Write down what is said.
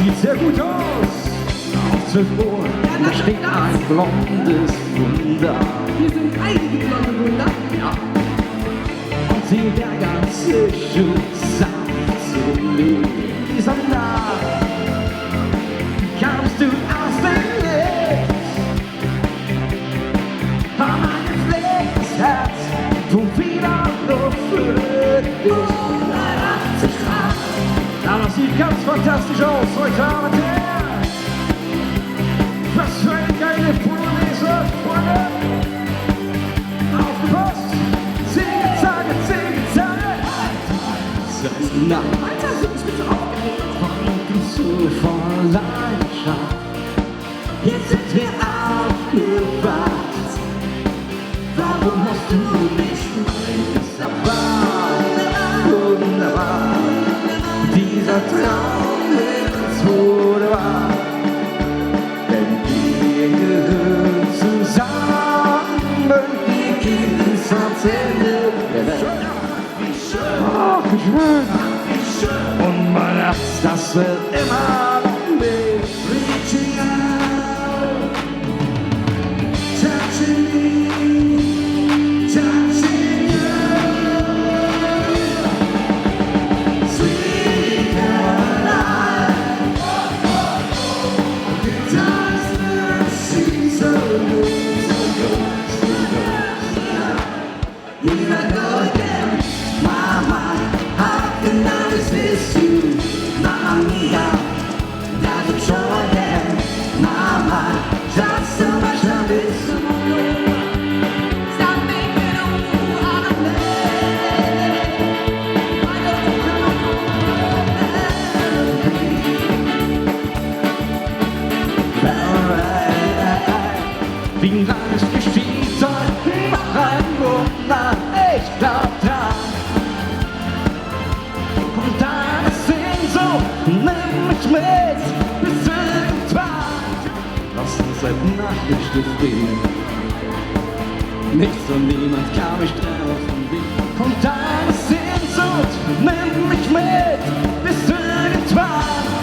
sieht sehr gut aus. Auf 12 Uhr, da steht ein blondes Wunder. Hier sind einige blonde Wunder. Ja. Und sie der ganze Schuss samt so wie Sonder. Kamst du aus dem Licht? War mein gepflegtes Herz, pumpt wieder Luft für dich. 180 Grad. Aber das sieht ganz fantastisch aus heute Abend her. Was für eine geile Polonaise, Freunde! Aufgepasst! 10 Tage, 10 Tage! Seit Nacht! Alter, sind ich bitte aufgeregt. Und so voll Leidenschaft. Jetzt sind wir aufgewacht. Warum hast du mich nicht erwartet? Wunderbar. Dieser Traum ist wunderbar. Denn wir gehören zusammen. Wir gehen bis ans Ende der Welt. Ach, wie schön. Und mein Herz, das will immer noch mehr. Reaching out, touching me, touching you. Sweet Caroline, it does seem so good, so good, so good. Here I go again, mama. How can I resist you, Mamma Mia? There's a joy there, Mama. Just so much of this. Stop making a fool out of me. I don't Wie lang es geschieht, soll mach ein Wunder, ich glaub dran. Und deine Sehnsucht, nimm mich mit, bis irgendwann. Lass uns heute Nacht den Stift gehen. Nichts und niemand kann mich trennen von dir. Und deine Sehnsucht, nimm mich mit, bis irgendwann.